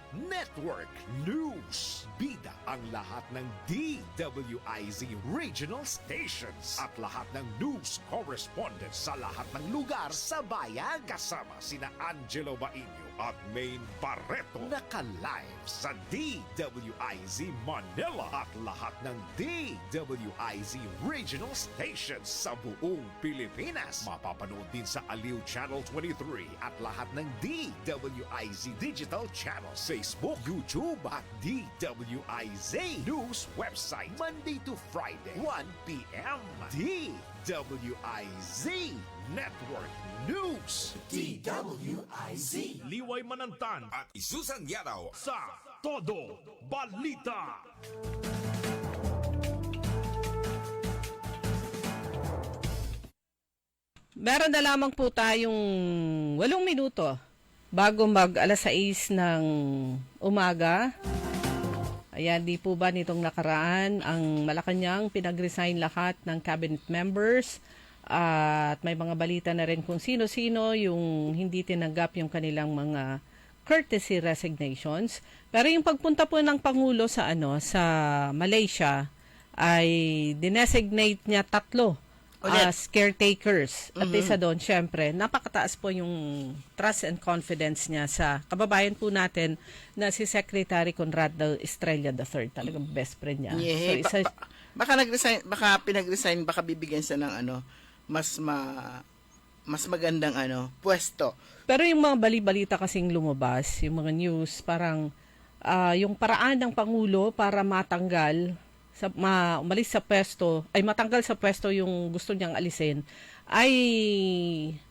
Network News. Bida ang lahat ng DWIZ regional stations at lahat ng news correspondents sa lahat ng lugar sa bayan. Kasama sina Angelo Bainio at Maine Barreto. Naka-live sa DWIZ Manila at lahat ng DWIZ regional stations sa buong Pilipinas. Mapapanood din sa Aliw Channel 23 at lahat ng DWIZ digital channels, Facebook, YouTube at DWIZ News website Monday to Friday 1 p.m. DWIZ Network News. DWIZ Liway Manantan at Isusan Yaraw sa Todo Balita. Meron na lamang po tayong 8 minuto bago mag alas 6 ng umaga. Ayan, di po ba nitong nakaraan ang Malacanang pinag-resign lahat ng cabinet members at may mga balita na rin kung sino-sino yung hindi tinanggap yung kanilang mga courtesy resignations. Pero yung pagpunta po ng Pangulo sa sa Malaysia ay dinesignate niya 3 as caretakers. At isa doon, syempre, napakataas po yung trust and confidence niya sa kababayan po natin na si Secretary Conrado Estrella III. Talagang best friend niya. Yeah, so, baka nag-resign, baka pinag-resign, baka bibigyan siya ng mas magandang pwesto. Pero yung mga bali-balita kasing lumabas, yung mga news, parang yung paraan ng Pangulo para matanggal umalis sa pwesto, ay matanggal sa pwesto yung gusto niyang alisin, ay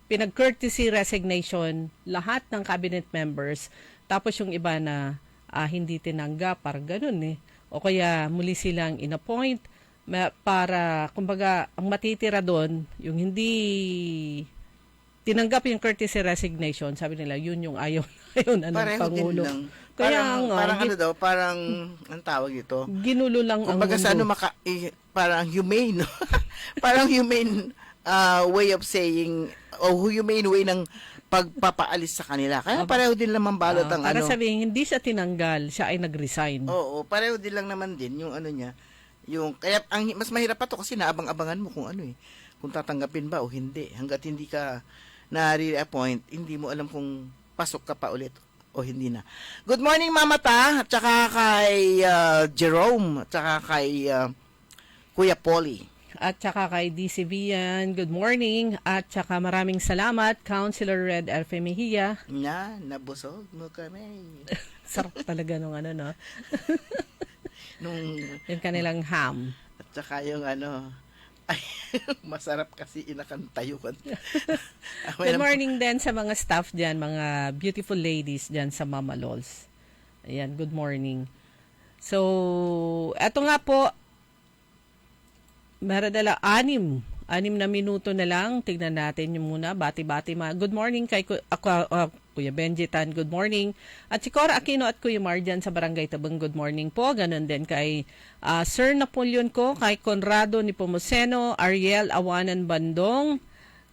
pinag-courtesy resignation lahat ng cabinet members, tapos yung iba na hindi tinanggap, parang ganun eh. O kaya muli silang inappoint para, kumbaga, ang matitira doon, yung hindi tinanggap yung courtesy resignation, sabi nila, yun yung ayaw na ng Pareho Pangulo. din lang. Kaya parang ano daw, parang, ang tawag ito? Ginulo lang ang kumbaga sa ano, parang humane, no? Parang humane way of saying, o humane way ng pagpapaalis sa kanila. Kaya pareho din naman balot ang para ano. sabihin, hindi siya tinanggal, siya ay nag-resign. Oo, pareho din lang naman din yung ano niya. Kaya mas mahirap pa to kasi naabang-abangan mo kung ano eh. Kung tatanggapin ba o hindi. Hanggat hindi ka na-re-appoint, hindi mo alam kung pasok ka pa ulit o hindi na. Good morning, Mama Ta, at saka kay Jerome, at saka kay Kuya Polly. At saka kay DC Vian, good morning. At saka maraming salamat, Councilor Red Elfe Mejia. Nabusog mo kami. Sarap talaga nung ano, no? Yung kanilang ham. At saka yung ano, ay, masarap kasi inakantayukan. Good morning din sa mga staff dyan, mga beautiful ladies dyan sa Mama Lols. Ayan, good morning. So, eto nga po, meron na lang 6 na minuto na lang. Tignan natin yung muna, bati-bati. Good morning kay Kuya Benji Tan, good morning. At si Cora Aquino at Kuya Marjan sa Barangay Tabang, good morning po. Ganon din kay Sir Napoleon ko, kay Conrado Nipomuceno, Ariel Awanan Bandong,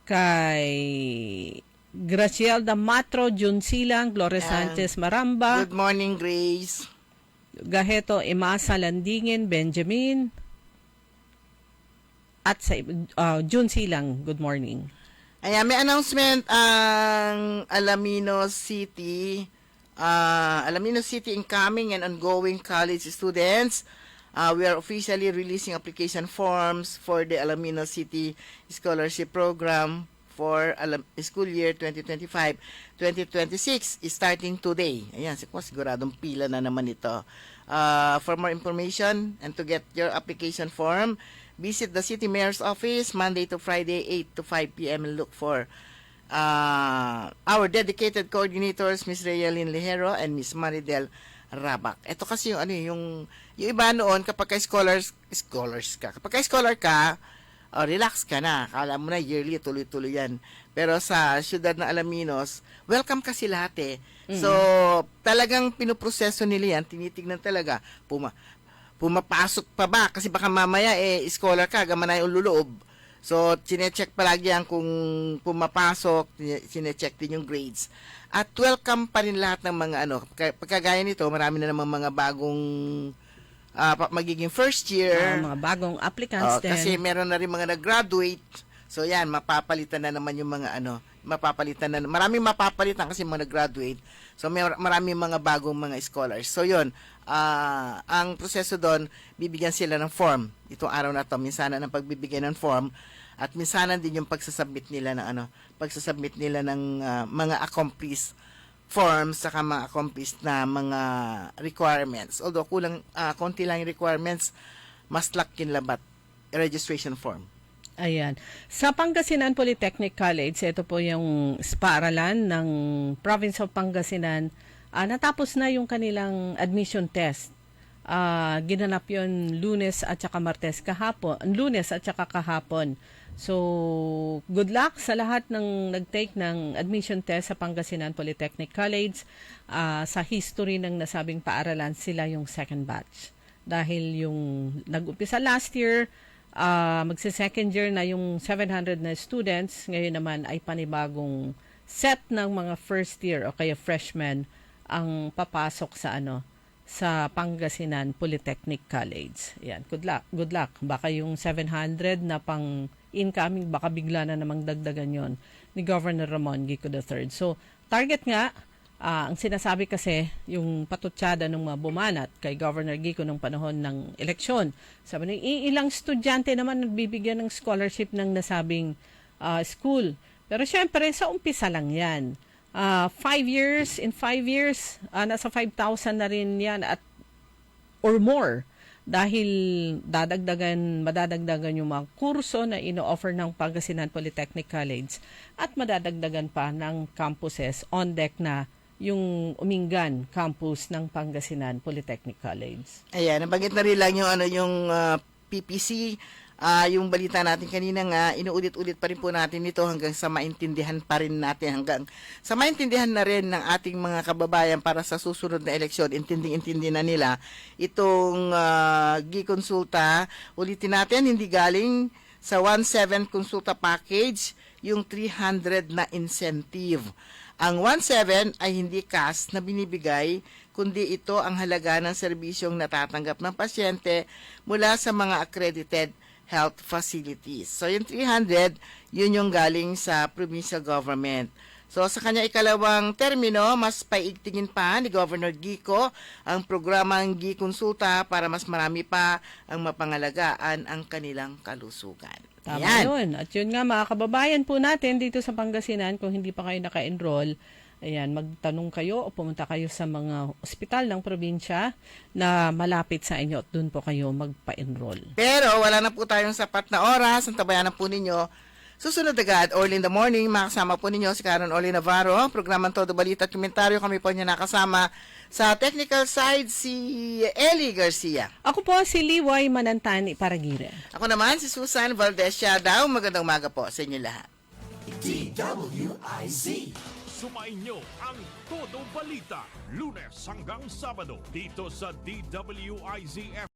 kay Gracielda Matro, Jun Silang, Gloria Sanchez Maramba. Good morning, Grace. Gaheto Imasa Landingin, Benjamin. At sa Jun Silang, good morning. Ayan, may announcement ang Alaminos City incoming and ongoing college students. We are officially releasing application forms for the Alaminos City Scholarship Program for school year 2025-2026 starting today. Ayan, siguradong pila na naman ito. For more information and to get your application form, visit the City Mayor's Office Monday to Friday, 8 to 5 p.m. and look for our dedicated coordinators, Ms. Realyn Lejero and Ms. Maridel Rabac. Ito kasi yung iba noon, kapag scholar ka, relax ka na. Akala mo na yearly, tuloy-tuloy yan. Pero sa syudad ng Alaminos, welcome kasi lahat eh. So, talagang pinoproseso nila yan, tinitignan talaga, pumapasok pa ba? Kasi baka mamaya scholar ka, gamana yung luloob. So, sinecheck palagi yan kung pumapasok, sinecheck din yung grades. At welcome pa rin lahat ng mga pagkagaya nito, marami na namang mga bagong magiging first year. Mga bagong applicants din. Kasi meron na rin mga nag-graduate. So, yan, mapapalitan na naman yung mga maraming mapapalitan kasi mga nag-graduate. So, maraming mga bagong mga scholars. So, yun, ang proseso doon, bibigyan sila ng form. Itong araw na to, minsanan ng pagbibigay ng form at minsanan din yung pagsasubmit nila ng mga accomplished forms saka mga accomplished na mga requirements. Although konti lang yung requirements, mas lakin labat registration form. Ayan. Sa Pangasinan Polytechnic College, ito po yung paaralan ng Province of Pangasinan. Natapos na yung kanilang admission test. Ginanap yun Lunes at saka kahapon. So, good luck sa lahat ng nag-take ng admission test sa Pangasinan Polytechnic College. Sa history ng nasabing paaralan, sila yung second batch. Dahil yung nag-umpisa last year, magsi-second year na yung 700 na students. Ngayon naman ay panibagong set ng mga first year o kaya freshmen ang papasok sa Pangasinan Polytechnic College. Yan, good luck. Baka yung 700 na pang incoming, baka bigla na namang dagdagan yon ni Governor Ramon Gico III. So, target nga, ang sinasabi kasi, yung patutsada ng mga bumanat kay Governor Gico nung panahon ng eleksyon. Sabi niya, ilang estudyante naman nagbibigyan ng scholarship ng nasabing school. Pero syempre, sa umpisa lang yan. 5 years, nasa 5,000 na rin yan or more dahil madadagdagan yung mga kurso na ino-offer ng Pangasinan Polytechnic College at madadagdagan pa ng campuses on deck na yung Umingan campus ng Pangasinan Polytechnic College. Ayan, nabanggit na rin lang yung PPC. Yung balita natin kanina nga, inuulit-ulit pa rin po natin ito hanggang sa maintindihan pa rin natin, hanggang sa maintindihan na rin ng ating mga kababayan para sa susunod na eleksyon, intindi na nila itong Gikonsulta. Ulitin natin, hindi galing sa 1/7 konsulta package yung 300 na incentive. Ang 1/7 ay hindi cash na binibigay, kundi ito ang halaga ng serbisyong natatanggap ng pasyente mula sa mga accredited health facilities. So, yung 300, yun yung galing sa provincial government. So, sa kanya ikalawang termino, mas paigtingin pa ni Governor Gico ang programang Gikonsulta para mas marami pa ang mapangalagaan ang kanilang kalusugan. Tama Ayan. yun. At yun nga, mga kababayan po natin dito sa Pangasinan, kung hindi pa kayo naka-enroll, ayan, magtanong kayo o pumunta kayo sa mga ospital ng probinsya na malapit sa inyo at doon po kayo magpa-enroll. Pero wala na po tayong sapat na oras. Ang tabayanan po ninyo. Susunod agad, early in the morning, makasama po ninyo si Karen Oli Navarro. Programang Todo Balita at Komentaryo. Kami po niya nakasama sa technical side si Ellie Garcia. Ako po si Liway Manantani Paragire. Ako naman si Susan Valdez Siadaw. Magandang umaga po sa inyo lahat. DWIZ. Sumainyo ang Todo Balita, Lunes hanggang Sabado dito sa DWIZ